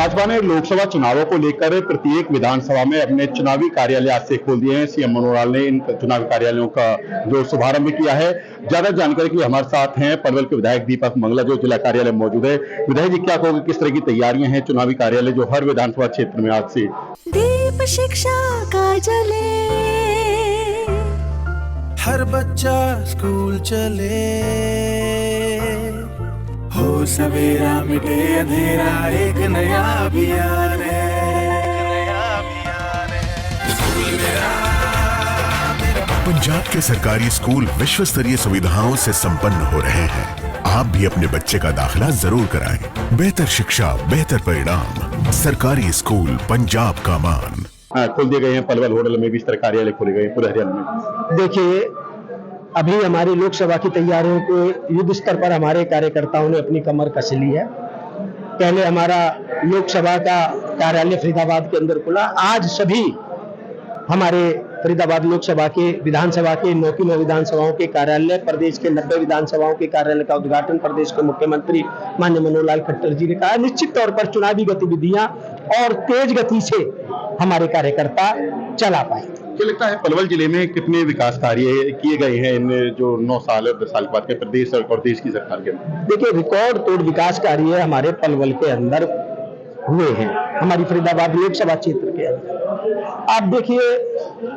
भाजपा ने लोकसभा चुनावों को लेकर प्रत्येक विधानसभा में अपने चुनावी कार्यालय आज से खोल दिए हैं। सीएम मनोहर लाल ने इन चुनावी कार्यालयों का जो शुभारंभ किया है। ज्यादा जानकारी के लिए हमारे साथ हैं पलवल के विधायक दीपक मंगला, जो जिला कार्यालय में मौजूद है। विधायक जी, क्या कहोगे, किस तरह की तैयारियां हैं चुनावी कार्यालय जो हर विधानसभा क्षेत्र में आज से? दीप शिक्षा का जले, हर बच्चा स्कूल चले, हो सवेरा मिटे अंधेरा, एक नया अभियान है। पंजाब के सरकारी स्कूल विश्व स्तरीय सुविधाओं से संपन्न हो रहे हैं। आप भी अपने बच्चे का दाखिला जरूर कराएं। बेहतर शिक्षा, बेहतर परिणाम, सरकारी स्कूल पंजाब का मान। खोल दिए गए हैं। पलवल होटल में भी इस तरह कार्यालय खोले गए हैं पूरे हरियाणा में। देखिए, अभी हमारी लोकसभा की तैयारियों को युद्ध स्तर पर हमारे कार्यकर्ताओं ने अपनी कमर कस ली है। पहले हमारा लोकसभा का कार्यालय फरीदाबाद के अंदर खुला। आज सभी हमारे फरीदाबाद लोकसभा के विधानसभा के 9 की 9 विधानसभाओं के कार्यालय, प्रदेश के 90 विधानसभाओं के कार्यालय का उद्घाटन प्रदेश के मुख्यमंत्री माननीय मनोहर लाल खट्टर जी ने कहा। निश्चित तौर पर चुनावी गतिविधियां और तेज गति से हमारे कार्यकर्ता चला पाएंगे। क्या लगता है पलवल जिले में कितने विकास कार्य किए गए हैं इन जो 9 साल और 10 साल के बाद के प्रदेश और देश की सरकार के? देखिए, रिकॉर्ड तोड़ विकास कार्य हमारे पलवल के अंदर हुए हैं, हमारी फरीदाबाद लोकसभा क्षेत्र के अंदर। आप देखिए,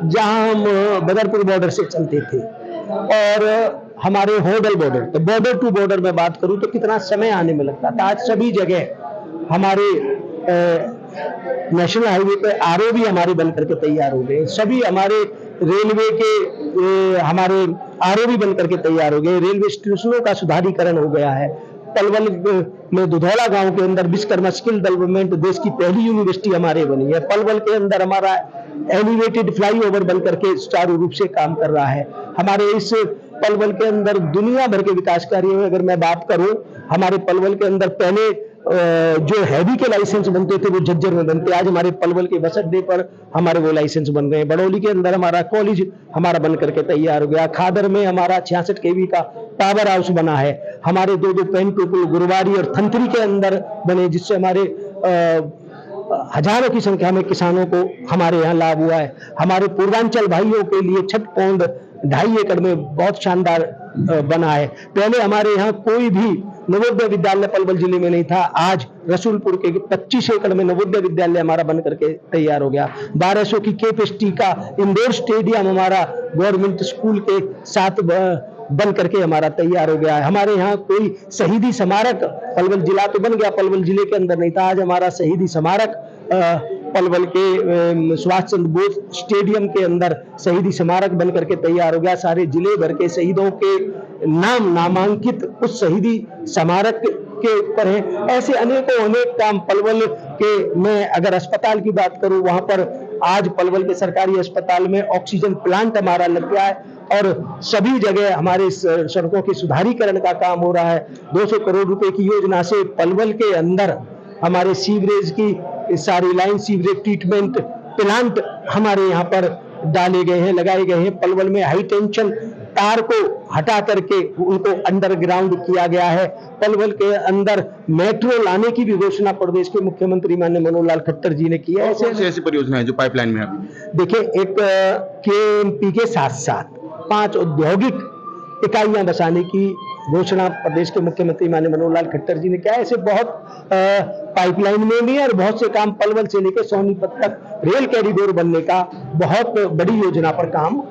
जहां हम बदरपुर बॉर्डर से चलते थे और हमारे होडल बॉर्डर, तो बॉर्डर टू बॉर्डर में बात करूं तो कितना समय आने में लगता था। आज सभी जगह हमारे नेशनल हाईवे पे आरओ भी हमारे बन करके तैयार हो गए। सभी हमारे रेलवे के हमारे आरओ भी बन करके तैयार हो गए। रेलवे स्टेशनों का सुधारीकरण हो गया है। पलवल में दुधौला गांव के अंदर विश्वकर्मा स्किल डेवलपमेंट देश की पहली यूनिवर्सिटी हमारे बनी है। पलवल के अंदर हमारा एलिवेटेड फ्लाईओवर बन करके सुचारू रूप से काम कर रहा है। हमारे इस पलवल के अंदर दुनिया भर के विकास कार्यों, अगर मैं बात करूं, हमारे पलवल के अंदर पहले जो हैवी के लाइसेंस बनते थे वो झज्जर में बनते, आज हमारे पलवल के बस अड्डे पर हमारे वो लाइसेंस बन रहे हैं। बड़ौली के अंदर हमारा कॉलेज हमारा बन करके तैयार हो गया। खादर में हमारा 66 केवी का पावर हाउस बना है। हमारे 2 पेंटोपुल गुरुवारी और थंतरी के अंदर बने, जिससे हमारे हजारों की संख्या में किसानों को हमारे यहाँ लाभ हुआ है। हमारे पूर्वांचल भाइयों के लिए छठ पौंड 2.5 एकड़ में बहुत शानदार बना है। पहले हमारे यहाँ कोई भी नवोदय विद्यालय पलवल जिले में नहीं था। आज रसूलपुर के 25 एकड़ में नवोदय विद्यालय हमारा बन करके तैयार हो गया। 1200 की कैपेसिटी का इंडोर स्टेडियम हमारा गवर्नमेंट स्कूल के साथ बन करके हमारा तैयार हो गया है। हमारे यहाँ कोई शहीदी स्मारक, पलवल जिला तो बन गया, पलवल जिले के अंदर नहीं था। आज हमारा शहीदी स्मारक पलवल के सुभाष चंद्र बोस स्टेडियम के अंदर शहीदी स्मारक बन करके तैयार हो गया। सारे जिले भर के शहीदों के नाम नामांकित उस शहीदी स्मारक के ऊपर है। ऐसे अनेक काम पलवल के, मैं अगर अस्पताल की बात करूं, वहां पर आज पलवल के सरकारी अस्पताल में ऑक्सीजन प्लांट हमारा लग गया है और सभी जगह हमारे सड़कों के सुधारीकरण का काम हो रहा है। 200 करोड़ रुपए की योजना से पलवल के अंदर हमारे सीवरेज की सारी लाइन, सीवरेज ट्रीटमेंट प्लांट हमारे यहाँ पर डाले गए हैं, लगाए गए हैं। पलवल में हाई टेंशन तार को हटा करके उनको अंडरग्राउंड किया गया है। पलवल के अंदर मेट्रो लाने की भी घोषणा प्रदेश के मुख्यमंत्री माननीय मनोहर लाल खट्टर जी ने की है। ऐसी परियोजना है जो पाइपलाइन में अभी देखिए, एक केएमपी के साथ साथ 5 औद्योगिक इकाइयां बसाने की घोषणा प्रदेश के मुख्यमंत्री माननीय मनोहर लाल खट्टर जी ने किया है। ऐसे बहुत पाइपलाइन में भी और बहुत से काम पलवल से लेकर सोनीपत तक रेल कॉरिडोर बनने का बहुत बड़ी योजना पर काम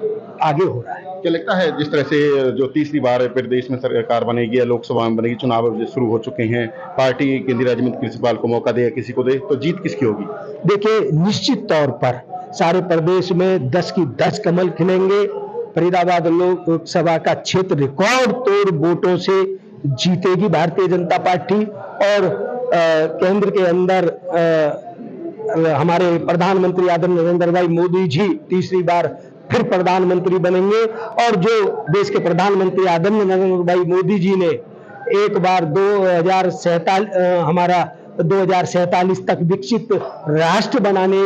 आगे हो रहा है। क्या लगता है जिस तरह से जो तीसरी बार प्रदेश में सरकार बनेगी या लोकसभा में बनेगी, चुनाव शुरू हो चुके हैं, पार्टी केंद्रीय राज्य मंत्री कृषिपाल को मौका दे या किसी को दे, तो जीत किसकी होगी? देखिए, निश्चित तौर पर सारे प्रदेश में 10 की 10 कमल खिलेंगे। फरीदाबाद लोकसभा का क्षेत्र रिकॉर्ड तोड़ वोटों से जीतेगी भारतीय जनता पार्टी और केंद्र के अंदर हमारे प्रधानमंत्री आदरणीय नरेंद्र भाई मोदी जी तीसरी बार फिर प्रधानमंत्री बनेंगे। और जो देश के प्रधानमंत्री आदरणीय नरेंद्र भाई मोदी जी ने एक बार 2047 तक विकसित राष्ट्र बनाने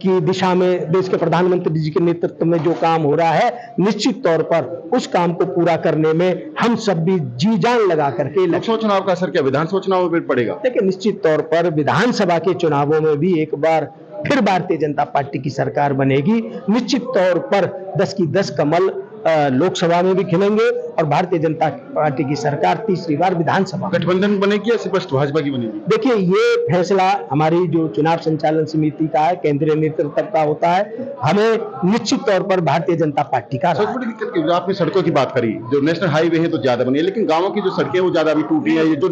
की दिशा में देश के प्रधानमंत्री जी के नेतृत्व में जो काम हो रहा है, निश्चित तौर पर उस काम को पूरा करने में हम सब भी जी जान लगा करके लोकसभा चुनाव का असर क्या विधानसभा चुनाव में पड़ेगा? देखिए, निश्चित तौर पर विधानसभा के चुनावों में भी एक बार फिर भारतीय जनता पार्टी की सरकार बनेगी। निश्चित तौर पर 10 की 10 कमल लोकसभा में भी खिलेंगे और भारतीय जनता पार्टी की सरकार तीसरी बार विधानसभा गठबंधन बनेगी या स्पष्ट भाजपा की बनेगी? देखिए, ये फैसला हमारी जो चुनाव संचालन समिति का है, केंद्रीय नेतृत्व का होता है। हमें निश्चित तौर पर भारतीय जनता पार्टी का सबसे बड़ी दिक्कत की आपने सड़कों की बात करी, जो नेशनल हाईवे है तो ज्यादा बनी है, लेकिन गांवों की जो सड़कें वो ज्यादा अभी टूटी है, ये जो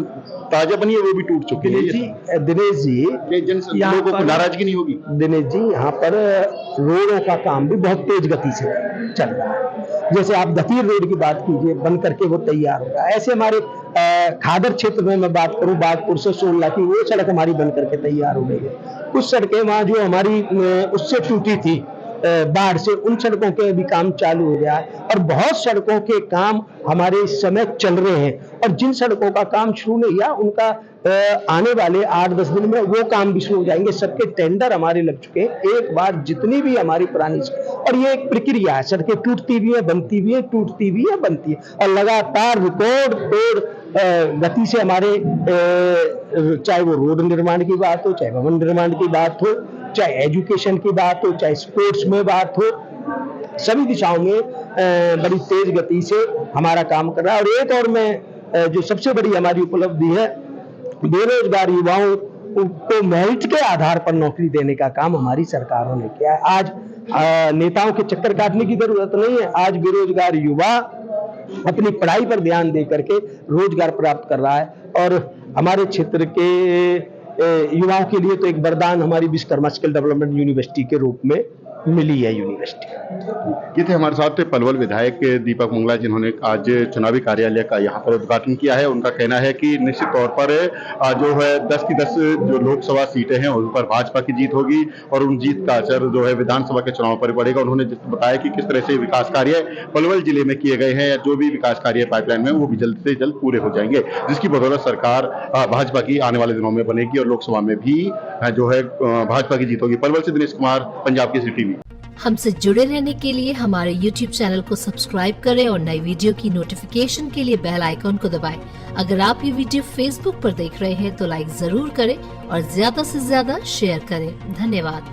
ताजा बनी है वो भी टूट चुकी है। दिनेश जी, लोगों को नाराजगी नहीं होगी? दिनेश जी, यहाँ पर रोडों का काम भी बहुत तेज गति से चल रहा है। जैसे आप दतीर रोड की बात कीजिए, बन करके वो तैयार होगा। ऐसे हमारे खादर क्षेत्र में मैं बात करूं, बागपुर से 16 की वो सड़क हमारी बन करके तैयार हो गई है। कुछ सड़कें वहां जो हमारी उससे टूटी थी बाढ़ से, उन सड़कों के भी काम चालू हो गया है और बहुत सड़कों के काम हमारे इस समय चल रहे हैं। और जिन सड़कों का काम शुरू नहीं हुआ, उनका आने वाले 8-10 दिन में वो काम भी शुरू हो जाएंगे। सबके टेंडर हमारे लग चुके हैं। एक बार जितनी भी हमारी पुरानी, और ये एक प्रक्रिया है, सड़कें टूटती भी है, बनती भी है, टूटती भी है, बनती है, और लगातार रिकॉर्ड तोड़ गति से हमारे चाहे वो रोड निर्माण की बात हो, चाहे भवन निर्माण की बात हो, चाहे एजुकेशन की बात हो, चाहे स्पोर्ट्स में बात हो, सभी दिशाओं में बड़ी तेज गति से हमारा काम कर रहा है। और एक और में जो सबसे बड़ी हमारी उपलब्धि है, बेरोजगार युवाओं को मेरिट के आधार पर नौकरी देने का काम हमारी सरकारों ने किया है। आज नेताओं के चक्कर काटने की जरूरत नहीं है। आज बेरोजगार युवा अपनी पढ़ाई पर ध्यान दे करके रोजगार प्राप्त कर रहा है। और हमारे क्षेत्र के युवाओं के लिए तो एक वरदान हमारी विश्वकर्मा स्किल डेवलपमेंट यूनिवर्सिटी के रूप में मिली है यूनिवर्सिटी। ये थे हमारे साथ पलवल विधायक दीपक मंगला, जिन्होंने आज चुनावी कार्यालय का यहाँ पर उद्घाटन किया है। उनका कहना है कि निश्चित तौर पर जो है 10 की 10 जो लोकसभा सीटें हैं उन पर भाजपा की जीत होगी और उन जीत का असर जो है विधानसभा के चुनाव पर पड़ेगा। उन्होंने बताया कि किस तरह से विकास कार्य पलवल जिले में किए गए हैं या जो भी विकास कार्य पाइपलाइन में वो भी जल्द से जल्द पूरे हो जाएंगे, जिसकी बदौलत सरकार भाजपा की आने वाले दिनों में बनेगी और लोकसभा में भी जो है भाजपा की जीत होगी। पलवल से दिनेश कुमार, पंजाब केसरी टीवी। हमसे जुड़े रहने के लिए हमारे YouTube चैनल को सब्सक्राइब करें और नई वीडियो की नोटिफिकेशन के लिए बेल आइकॉन को दबाएं। अगर आप ये वीडियो Facebook पर देख रहे हैं तो लाइक जरूर करें और ज्यादा से ज्यादा शेयर करें। धन्यवाद।